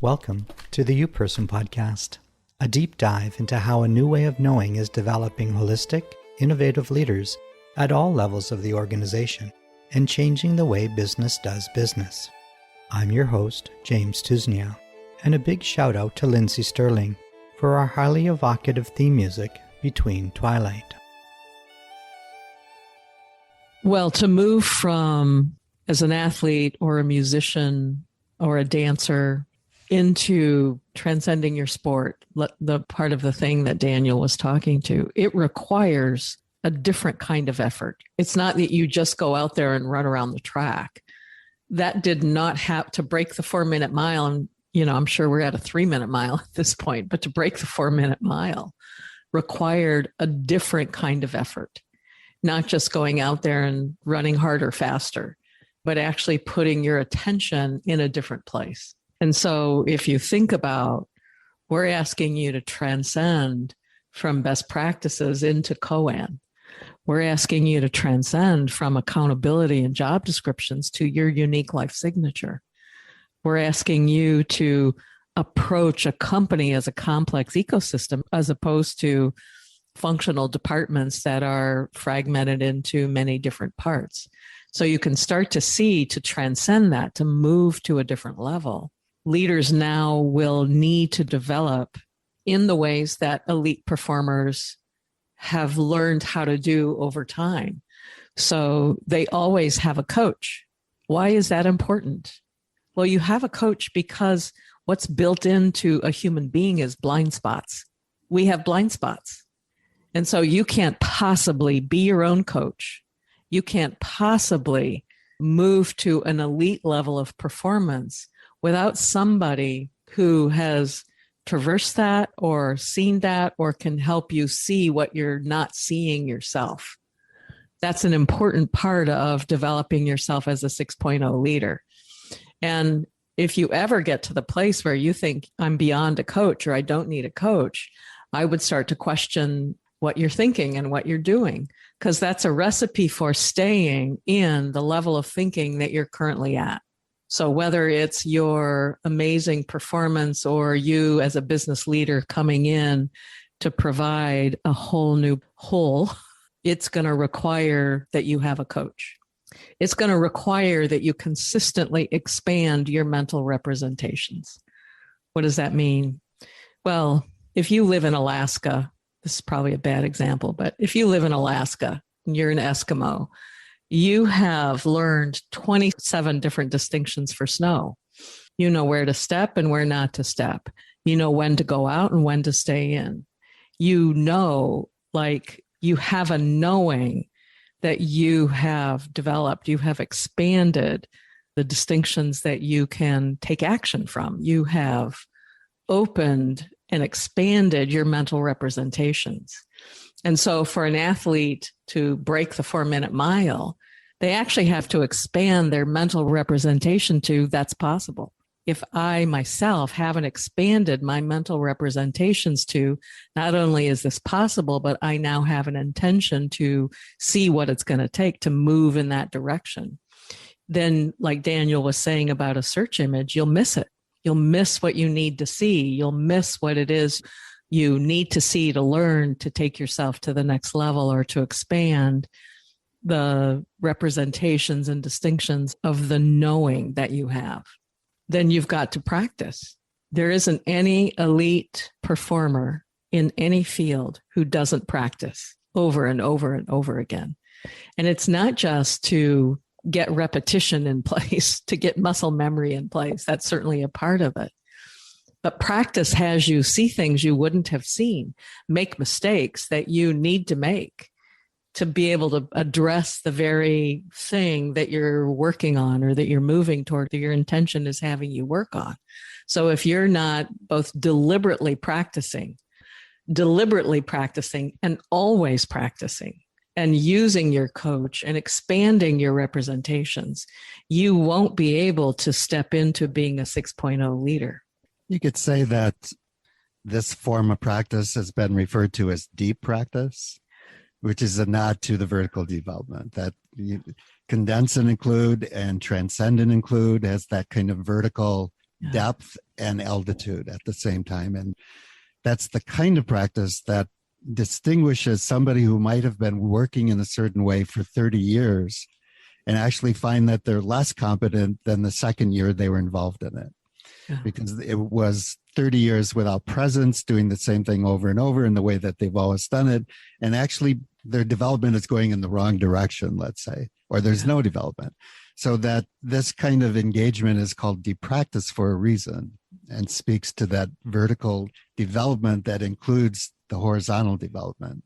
Welcome to the You Person Podcast, a deep dive into how a new way of knowing is developing holistic, innovative leaders at all levels of the organization and changing the way business does business. I'm your host, James Tuznia, and a big shout out to Lindsay Sterling for our highly evocative theme music, Between Twilight. Well, to move from as an athlete or a musician or a dancer into transcending your sport, the part of the thing that Daniel was talking to, it requires a different kind of effort. It's not that you just go out there and run around the track. That did not have to break the 4-minute mile. And, I'm sure we're at a 3-minute mile at this point, but to break the 4-minute mile required a different kind of effort, not just going out there and running harder, faster, but actually putting your attention in a different place. And so if you think about, we're asking you to transcend from best practices into COAN. We're asking you to transcend from accountability and job descriptions to your unique life signature. We're asking you to approach a company as a complex ecosystem as opposed to functional departments that are fragmented into many different parts. So you can start to transcend that, to move to a different level. Leaders now will need to develop in the ways that elite performers have learned how to do over time. So they always have a coach. Why is that important? Well, you have a coach because what's built into a human being is blind spots. We have blind spots. And so you can't possibly be your own coach. You can't possibly move to an elite level of performance without somebody who has traversed that or seen that or can help you see what you're not seeing yourself. That's an important part of developing yourself as a 6.0 leader. And if you ever get to the place where you think I'm beyond a coach or I don't need a coach, I would start to question what you're thinking and what you're doing, because that's a recipe for staying in the level of thinking that you're currently at. So whether it's your amazing performance or you as a business leader coming in to provide a whole new whole, it's going to require that you have a coach. It's going to require that you consistently expand your mental representations. What does that mean? Well, if you live in Alaska, this is probably a bad example, but if you live in Alaska and you're an Eskimo, you have learned 27 different distinctions for snow. You know where to step and where not to step. You know when to go out and when to stay in. You know, you have a knowing that you have developed. You have expanded the distinctions that you can take action from. You have opened and expanded your mental representations. And so for an athlete to break the 4-minute mile, they actually have to expand their mental representation to that's possible. If I myself haven't expanded my mental representations to not only is this possible, but I now have an intention to see what it's going to take to move in that direction, then like Daniel was saying about a search image, you'll miss it. You'll miss what you need to see. You'll miss what it is you need to see to learn to take yourself to the next level or to expand the representations and distinctions of the knowing that you have. Then you've got to practice. There isn't any elite performer in any field who doesn't practice over and over and over again. And it's not just to get repetition in place, to get muscle memory in place. That's certainly a part of it. But practice has you see things you wouldn't have seen, make mistakes that you need to make to be able to address the very thing that you're working on or that you're moving toward, that your intention is having you work on. So if you're not both deliberately practicing and always practicing and using your coach and expanding your representations, you won't be able to step into being a 6.0 leader. You could say that this form of practice has been referred to as deep practice, which is a nod to the vertical development that you condense and include and transcend and include has that kind of vertical depth and altitude at the same time. And that's the kind of practice that distinguishes somebody who might have been working in a certain way for 30 years and actually find that they're less competent than the second year they were involved in it. Yeah. Because it was 30 years without presence, doing the same thing over and over in the way that they've always done it. And actually their development is going in the wrong direction, let's say, or there's no development. So that this kind of engagement is called deep practice for a reason and speaks to that vertical development that includes the horizontal development.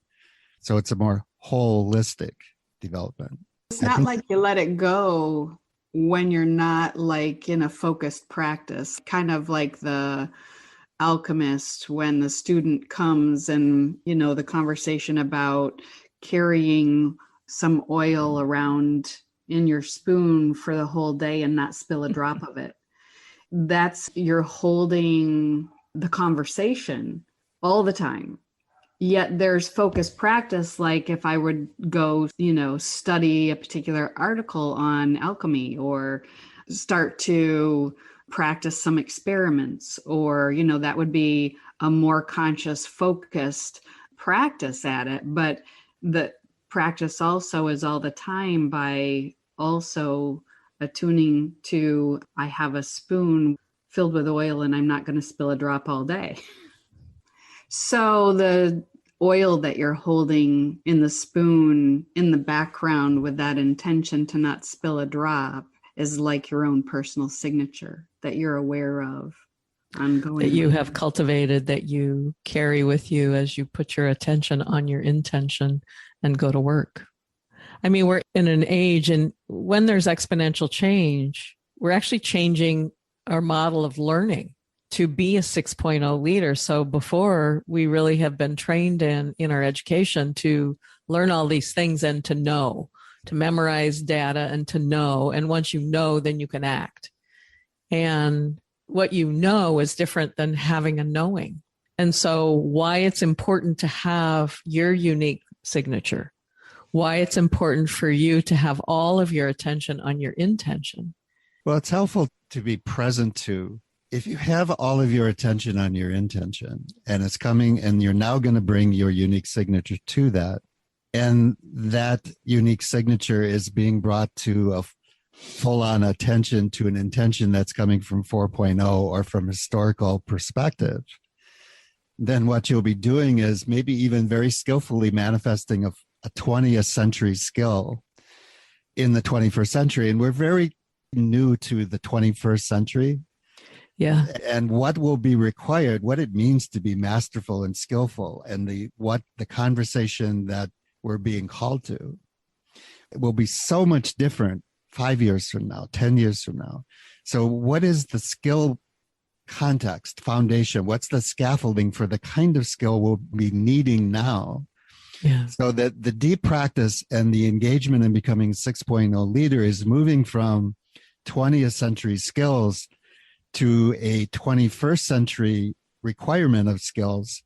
So it's a more holistic development. It's not like you let it go when you're not like in a focused practice, kind of like the alchemist when the student comes and, the conversation about carrying some oil around in your spoon for the whole day and not spill a drop of it. That's you're holding the conversation all the time. Yet there's focused practice, like if I would go, study a particular article on alchemy or start to practice some experiments, or, that would be a more conscious, focused practice at it. But the practice also is all the time by also attuning to, I have a spoon filled with oil and I'm not going to spill a drop all day. So the oil that you're holding in the spoon in the background with that intention to not spill a drop is like your own personal signature that you're aware of ongoing. That you have cultivated, that you carry with you as you put your attention on your intention and go to work. I mean, we're in an age, and when there's exponential change, we're actually changing our model of learning to be a 6.0 leader. So before, we really have been trained in our education to learn all these things and to know, to memorize data and to know. And once you know, then you can act. And what you know is different than having a knowing. And so why it's important to have your unique signature, why it's important for you to have all of your attention on your intention. Well, it's helpful to be present to, if you have all of your attention on your intention and it's coming and you're now going to bring your unique signature to that, and that unique signature is being brought to a full-on attention to an intention that's coming from 4.0 or from historical perspective, then what you'll be doing is maybe even very skillfully manifesting a 20th century skill in the 21st century. And we're very new to the 21st century. Yeah. And what will be required, what it means to be masterful and skillful, and what the conversation that we're being called to, it will be so much different 5 years from now, 10 years from now. So what is the skill context, foundation? What's the scaffolding for the kind of skill we'll be needing now? Yeah. So that the deep practice and the engagement in becoming 6.0 leader is moving from 20th century skills to a 21st century requirement of skills,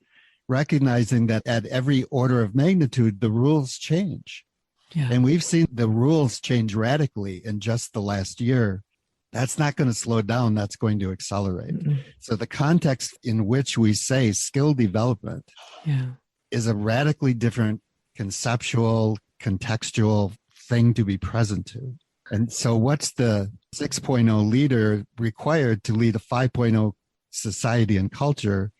recognizing that at every order of magnitude, the rules change. Yeah. And we've seen the rules change radically in just the last year. That's not going to slow down. That's going to accelerate. Mm-hmm. So the context in which we say skill development is a radically different conceptual, contextual thing to be present to. And so what's the 6.0 leader required to lead a 5.0 society and culture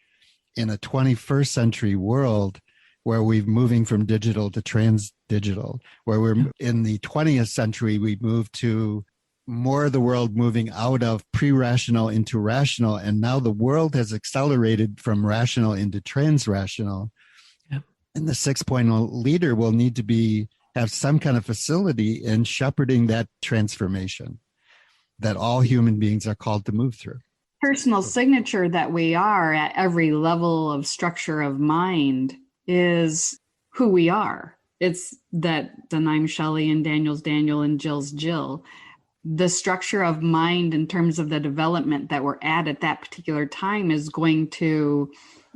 in a 21st century world where we're moving from digital to trans-digital, where we're in the 20th century, we moved to more of the world moving out of pre-rational into rational. And now the world has accelerated from rational into trans-rational. Yep. And the 6.0 leader will need to have some kind of facility in shepherding that transformation that all human beings are called to move through. Personal signature that we are at every level of structure of mind is who we are. It's that I'm Shelley and Daniel's Daniel and Jill's Jill. The structure of mind in terms of the development that we're at that particular time is going to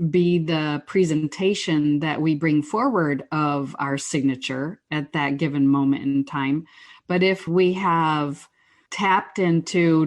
be the presentation that we bring forward of our signature at that given moment in time. But if we have dropped into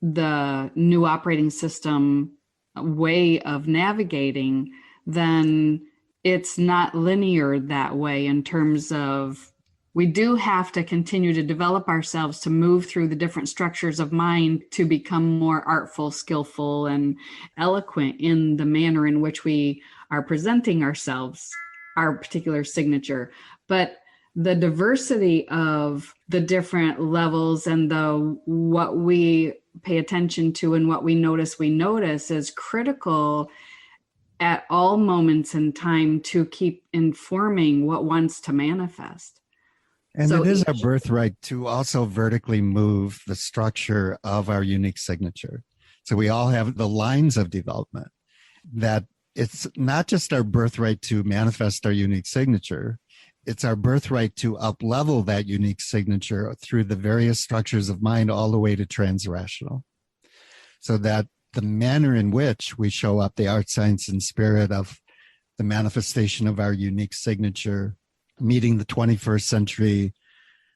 the new operating system way of navigating, then it's not linear that way in terms of we do have to continue to develop ourselves to move through the different structures of mind to become more artful, skillful, and eloquent in the manner in which we are presenting ourselves, our particular signature. But the diversity of the different levels and what we pay attention to and what we notice is critical at all moments in time to keep informing what wants to manifest. And so it is our birthright to also vertically move the structure of our unique signature. So we all have the lines of development, that it's not just our birthright to manifest our unique signature, it's our birthright to up-level that unique signature through the various structures of mind all the way to transrational. So that the manner in which we show up the art, science, and spirit of the manifestation of our unique signature, meeting the 21st century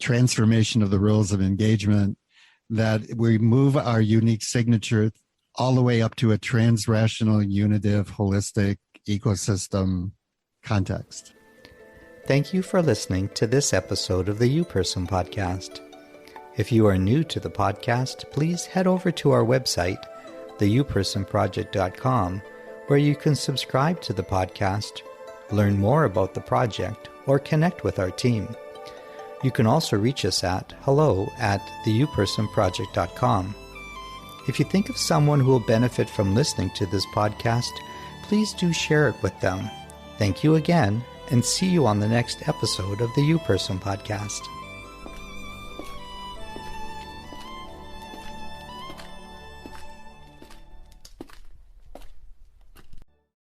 transformation of the rules of engagement, that we move our unique signature all the way up to a transrational, unitive, holistic ecosystem context. Thank you for listening to this episode of the You Person podcast. If you are new to the podcast, please head over to our website, theyoupersonproject.com, where you can subscribe to the podcast, learn more about the project, or connect with our team. You can also reach us at hello@theyoupersonproject.com. If you think of someone who will benefit from listening to this podcast, please do share it with them. Thank you again, and see you on the next episode of the You Person podcast.